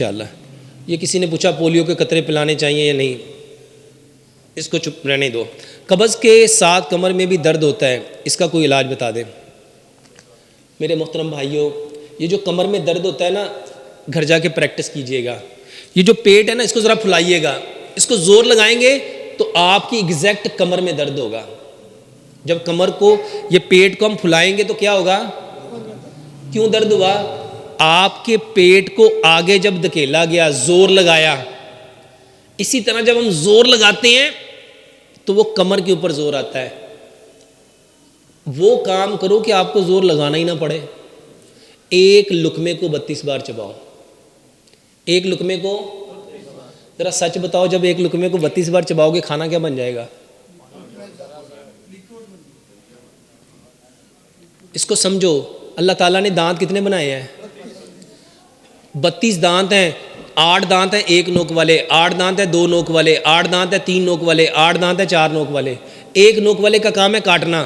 انشاءاللہ۔ یہ کسی نے پوچھا پولیو کے قطرے پلانے چاہیے یا نہیں، اس کو چپ رہنے دو۔ قبض کے ساتھ کمر میں بھی درد ہوتا ہے، اس کا کوئی علاج بتا دیں۔ میرے محترم بھائیوں، یہ جو کمر میں درد ہوتا ہے نا، گھر جا کے پریکٹس کیجئے گا۔ یہ جو پیٹ ہے نا، اس کو ذرا پھلائیے گا، اس کو زور لگائیں گے تو آپ کی ایگزیکٹ کمر میں درد ہوگا۔ جب کمر کو، یہ پیٹ کو ہم پھلائیں گے تو کیا ہوگا؟ کیوں درد ہوا؟ آپ کے پیٹ کو آگے جب دھکیلا گیا، زور لگایا۔ اسی طرح جب ہم زور لگاتے ہیں تو وہ کمر کے اوپر زور آتا ہے۔ وہ کام کرو کہ آپ کو زور لگانا ہی نہ پڑے۔ ایک لقمے کو 32 بار چباؤ۔ ایک لقمے کو، ذرا سچ بتاؤ، جب ایک لقمے کو 32 بار چباؤ گے کھانا کیا بن جائے گا؟ اس کو سمجھو، اللہ تعالیٰ نے دانت کتنے بنائے ہیں؟ 32 دانت ہیں۔ 8 دانت ہیں 1 نوک والے، 8 دانت ہیں 2 نوک والے، 8 دانت ہیں 3 نوک والے، 8 دانت ہیں 4 نوک والے۔ 1 نوک والے کا کام ہے کاٹنا،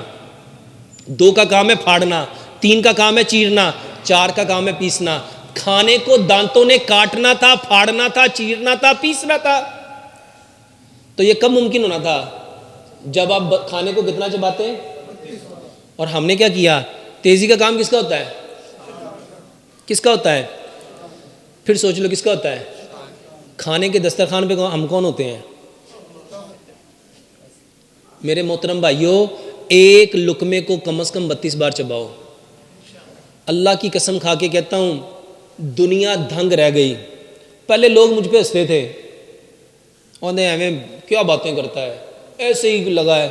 2 کا کام ہے پھاڑنا، 3 کا کام ہے چیرنا، 4 کا کام ہے پیسنا۔ کھانے کو دانتوں نے کاٹنا تھا، پھاڑنا تھا، چیرنا تھا، پیسنا تھا۔ تو یہ کب ممکن ہونا تھا؟ جب آپ کھانے کو کتنا چباتے ہیں؟ اور ہم نے کیا کیا؟ تیزی کا کام کس کا ہوتا ہے؟ کس کا ہوتا ہے؟ پھر سوچ لو کس کا ہوتا ہے؟ کھانے کے دسترخوان پہ ہم کون ہوتے ہیں؟ میرے محترم بھائیوں، ایک لقمے کو کم از کم 32 بار چباؤ۔ اللہ کی قسم کھا کے کہتا ہوں، دنیا دھنگ رہ گئی۔ پہلے لوگ مجھ پہ ہنستے تھے، اور ہمیں کیا باتیں کرتا ہے، ایسے ہی لگا ہے۔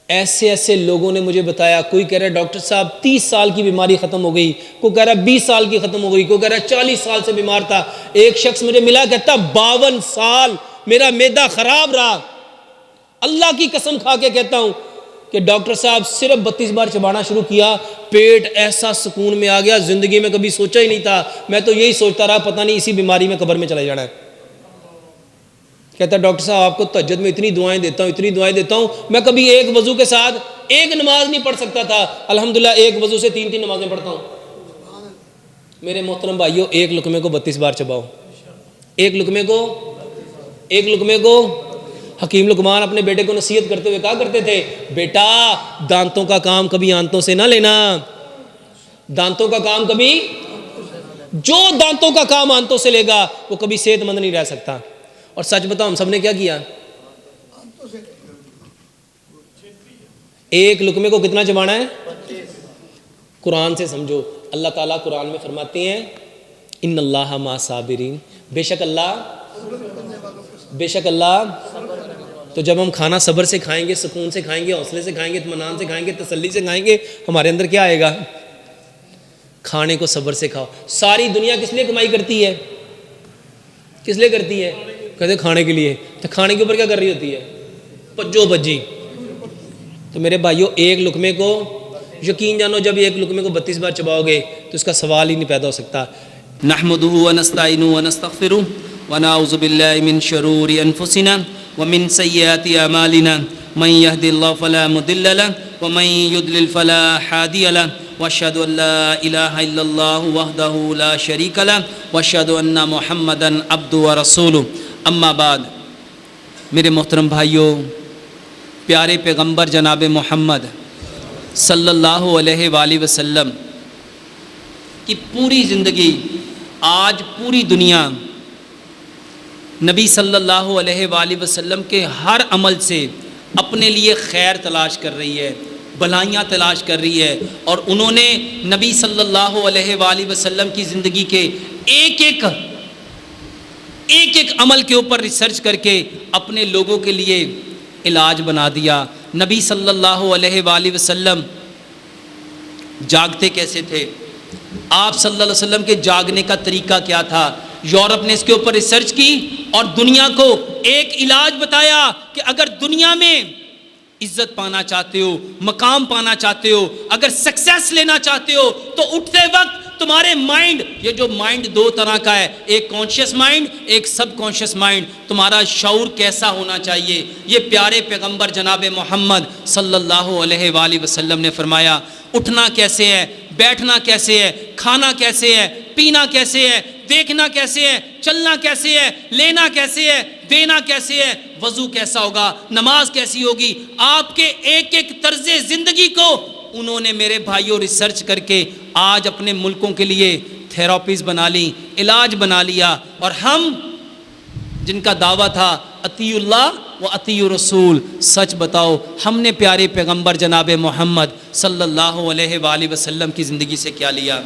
ایسے لوگوں نے مجھے بتایا، کوئی کہہ رہا ہے ڈاکٹر صاحب 30 سال کی بیماری ختم ہو گئی، کوئی کہہ رہا ہے 20 سال کی ختم ہو گئی، کوئی کہہ رہا ہے 40 سال سے بیمار تھا۔ ایک شخص مجھے ملا، کہتا 52 سال میرا معدہ خراب رہا۔ اللہ کی قسم کھا کے کہتا ہوں کہ ڈاکٹر صاحب صرف 32 بار چبانا شروع کیا، پیٹ ایسا سکون میں آ گیا، زندگی میں کبھی سوچا ہی نہیں تھا۔ میں تو یہی سوچتا رہا پتہ نہیں اسی بیماری میں قبر میں چلا جانا ہے۔ کہتا ہے ڈاکٹر صاحب آپ کو تہجد میں اتنی دعائیں دیتا ہوں، اتنی دعائیں دیتا ہوں، میں کبھی ایک وضو کے ساتھ ایک نماز نہیں پڑھ سکتا تھا، الحمدللہ ایک وضو سے 3 نمازیں پڑھتا ہوں۔ میرے محترم بھائیوں، ایک لقمے کو 32 بار چباؤ۔ ایک لقمے کو حکیم لقمان اپنے بیٹے کو نصیحت کرتے ہوئے کہا کرتے تھے، بیٹا دانتوں کا کام کبھی آنتوں سے نہ لینا، دانتوں کا کام کبھی، جو دانتوں کا کام آنتوں سے لے گا وہ کبھی صحت مند نہیں رہ سکتا۔ اور سچ بتاؤ ہم سب نے کیا کیا؟ ایک لقمے کو کتنا چبانا ہے؟ قرآن سے سمجھو، اللہ تعالیٰ قرآن میں فرماتے ہیں ان اللہ مع صابرین، بے شک اللہ۔ تو جب ہم کھانا صبر سے کھائیں گے، سکون سے کھائیں گے، حوصلے سے کھائیں گے، اطمینان سے کھائیں گے، تسلی سے کھائیں گے، ہمارے اندر کیا آئے گا؟ کھانے کو صبر سے کھاؤ۔ ساری دنیا کس لیے کمائی کرتی ہے؟ کس لیے کرتی ہے؟ کہتے کھانے کے لیے۔ تو کھانے کے اوپر کیا کر رہی ہوتی ہے؟ پجو بجی۔ تو میرے بھائیوں، ایک لقمے کو یقین جانو، جب ایک لقمے کو 32 بار چباؤ گے تو اس کا سوال ہی نہیں پیدا ہو سکتا۔ نحمده ونستعینه ونستغفره ونعوذ باللہ من شرور انفسنا ومن سیئات اعمالنا من يهد الله فلا مضل له ومن يضلل فلا هادي له واشهد ان لا اله الا الله وحده لا شريك له واشهد ان محمدا عبده ورسوله اما بعد۔ میرے محترم بھائیوں، پیارے پیغمبر جناب محمد صلی اللہ علیہ وآلہ وسلم کی پوری زندگی، آج پوری دنیا نبی صلی اللہ علیہ وآلہ وسلم کے ہر عمل سے اپنے لیے خیر تلاش کر رہی ہے، بھلائیاں تلاش کر رہی ہے، اور انہوں نے نبی صلی اللہ علیہ وآلہ وسلم کی زندگی کے ایک ایک عمل کے اوپر ریسرچ کر کے اپنے لوگوں کے لیے علاج بنا دیا۔ نبی صلی اللہ علیہ وآلہ وسلم جاگتے کیسے تھے؟ آپ صلی اللہ علیہ وسلم کے جاگنے کا طریقہ کیا تھا؟ یورپ نے اس کے اوپر ریسرچ کی اور دنیا کو ایک علاج بتایا کہ اگر دنیا میں عزت پانا چاہتے ہو، مقام پانا چاہتے ہو، اگر سکسیس لینا چاہتے ہو، تو اٹھتے وقت تمہارے مائنڈ، یہ جو مائنڈ 2 طرح کا ہے، ایک کانشیس مائنڈ، ایک سب کانشیس مائنڈ، تمہارا شعور کیسا ہونا چاہیے؟ یہ پیارے پیغمبر جناب محمد صلی اللہ علیہ وآلہ وسلم نے فرمایا۔ اٹھنا کیسے ہے، بیٹھنا کیسے ہے، کھانا کیسے ہے، پینا کیسے ہے، دیکھنا کیسے ہے، چلنا کیسے ہے، لینا کیسے ہے، دینا کیسے ہے، وضو کیسا ہوگا، نماز کیسی ہوگی، آپ کے ایک ایک طرز زندگی کو انہوں نے میرے بھائیوں ریسرچ کر کے آج اپنے ملکوں کے لیے تھیراپیز بنا لی، علاج بنا لیا. اور ہم جن کا دعویٰ تھا اطیع اللہ و اطیع رسول، سچ بتاؤ ہم نے پیارے پیغمبر جناب محمد صلی اللہ علیہ وآلہ وسلم کی زندگی سے کیا لیا؟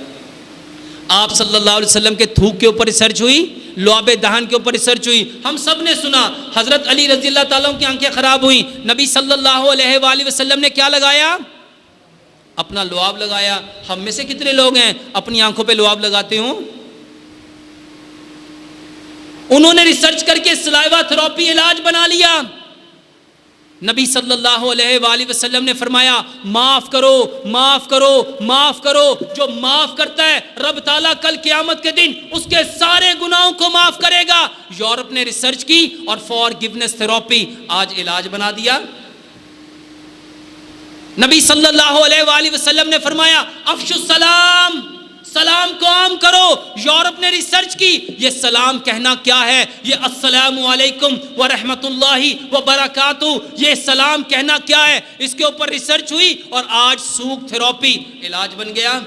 آپ صلی اللہ علیہ وسلم کے تھوک کے اوپر ریسرچ ہوئی، لعاب دہن کے اوپر ریسرچ ہوئی. ہم سب نے سنا حضرت علی رضی اللہ تعالیٰ عنہ کی آنکھیں خراب ہوئیں، نبی صلی اللہ علیہ وآلہ وسلم نے کیا لگایا؟ اپنا لعاب لگایا. ہم میں سے کتنے لوگ ہیں اپنی آنکھوں پہ لعاب لگاتے ہوں؟ انہوں نے ریسرچ کر کے سلائیوا تھراپی علاج بنا لیا. نبی صلی اللہ علیہ وآلہ وسلم نے فرمایا معاف کرو، معاف کرو، معاف کرو. جو معاف کرتا ہے رب تعالیٰ کل قیامت کے دن اس کے سارے گناہوں کو معاف کرے گا. یورپ نے ریسرچ کی اور فارگیونیس تھراپی آج علاج بنا دیا. نبی صلی اللہ علیہ وآلہ وسلم نے فرمایا افشوا السلام، سلام کو عام کرو. یورپ نے ریسرچ کی یہ سلام کہنا کیا ہے، یہ السلام علیکم ورحمۃ اللہ وبرکاتہ، یہ سلام کہنا کیا ہے، اس کے اوپر ریسرچ ہوئی اور آج سوک تھراپی علاج بن گیا.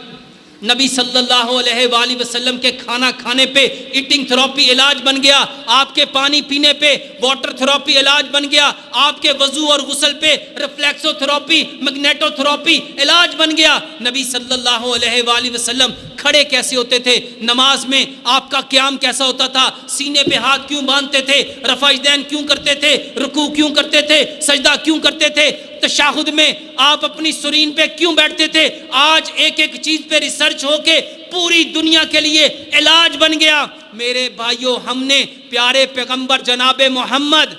نبی صلی اللہ علیہ وآلہ وسلم کے کھانا کھانے پہ ایٹنگ تھراپی علاج بن گیا. آپ کے پانی پینے پہ واٹر تھراپی علاج بن گیا. آپ کے وضو اور غسل پہ ریفلیکسو تھراپی، میگنیٹو تھراپی علاج بن گیا. نبی صلی اللہ علیہ وآلہ وسلم کھڑے کیسے ہوتے تھے نماز میں، آپ کا قیام کیسا ہوتا تھا، سینے پہ ہاتھ کیوں باندھتے تھے، رفع یدین کیوں کرتے تھے، رکوع کیوں کرتے تھے، سجدہ کیوں کرتے تھے، تشہد میں آپ اپنی سرین پہ کیوں بیٹھتے تھے. آج ایک ایک چیز پہ ریسرچ ہو کے پوری دنیا کے لیے علاج بن گیا. میرے بھائیوں ہم نے پیارے پیغمبر جناب محمد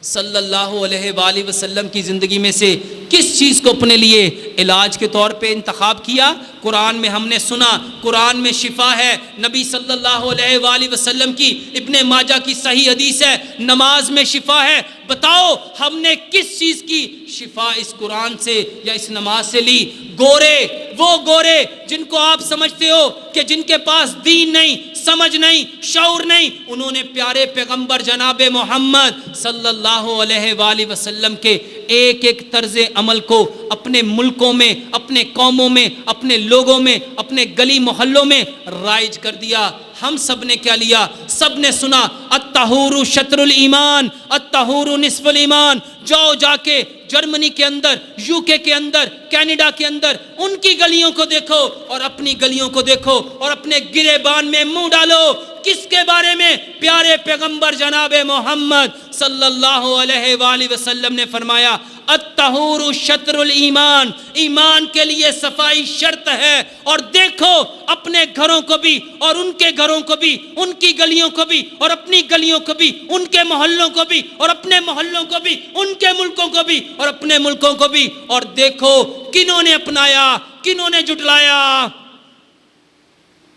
صلی اللہ علیہ وآلہ وسلم کی زندگی میں سے کس چیز کو اپنے لیے علاج کے طور پہ انتخاب کیا؟ قرآن میں ہم نے سنا قرآن میں شفا ہے. نبی صلی اللہ علیہ وآلہ وسلم کی ابن ماجہ کی صحیح حدیث ہے نماز میں شفا ہے. بتاؤ ہم نے کس چیز کی شفا اس قرآن سے یا اس نماز سے لی؟ گورے، وہ گورے جن کو آپ سمجھتے ہو کہ جن کے پاس دین نہیں، سمجھ نہیں، شعور نہیں، انہوں نے پیارے پیغمبر جناب محمد صلی اللہ علیہ وآلہ وسلم کے ایک ایک طرز عمل کو اپنے ملکوں میں، اپنے قوموں میں، اپنے لوگوں میں، اپنے گلی محلوں میں رائج کر دیا. ہم سب نے کیا لیا؟ سب نے سنا الطہور شطر الایمان، الطہور نصف الایمان. جاؤ جا کے جرمنی کے اندر، یو کے اندر، کینیڈا کے اندر ان کی گلیوں کو دیکھو اور اپنی گلیوں کو دیکھو اور اپنے گریبان میں منہ ڈالو. کس کے بارے میں؟ پیارے پیغمبر جناب محمد صلی اللہ علیہ وآلہ وسلم نے فرمایا الطہور شطر الایمان، ایمان کے لیے صفائی شرط ہے. اور دیکھو اپنے گھروں کو بھی اور ان کے گھروں کو بھی، ان کی گلیوں کو بھی اور اپنی گلیوں کو بھی، ان کے محلوں کو بھی اور اپنے محلوں کو بھی، ان کے ملکوں کو بھی اور اپنے ملکوں کو بھی، اور دیکھو کنہوں نے اپنایا، کنہوں نے جھٹلایا.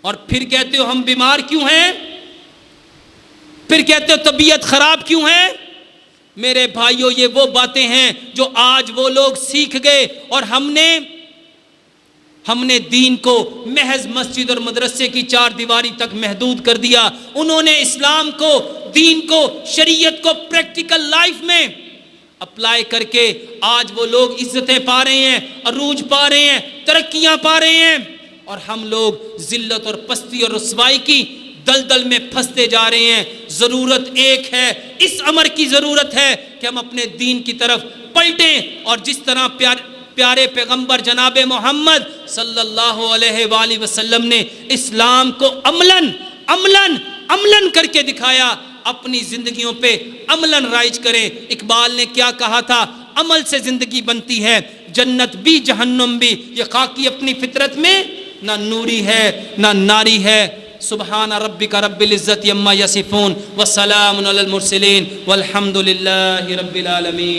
اور پھر کہتے ہو ہم بیمار کیوں ہیں، پھر کہتے ہو طبیعت خراب کیوں ہے. میرے بھائیوں یہ وہ باتیں ہیں جو آج وہ لوگ سیکھ گئے اور ہم نے دین کو محض مسجد اور مدرسے کی چار دیواری تک محدود کر دیا. انہوں نے اسلام کو، دین کو، شریعت کو پریکٹیکل لائف میں اپلائی کر کے آج وہ لوگ عزتیں پا رہے ہیں، عروج پا رہے ہیں، ترقیاں پا رہے ہیں، اور ہم لوگ ذلت اور پستی اور رسوائی کی دلدل میں پھنستے جا رہے ہیں. ضرورت ایک ہے، اس امر کی ضرورت ہے کہ ہم اپنے دین کی طرف پلٹیں اور جس طرح پیارے پیغمبر جناب محمد صلی اللہ علیہ وآلہ وسلم نے اسلام کو عملاً کر کے دکھایا، اپنی زندگیوں پہ عملاً رائج کریں. اقبال نے کیا کہا تھا؟ عمل سے زندگی بنتی ہے جنت بھی جہنم بھی. یہ خاکی اپنی فطرت میں نہ نوری ہے نہ ناری ہے. سبحان ربک رب العزت عما یصفون وسلام علی المرسلین والحمد للہ رب العالمین.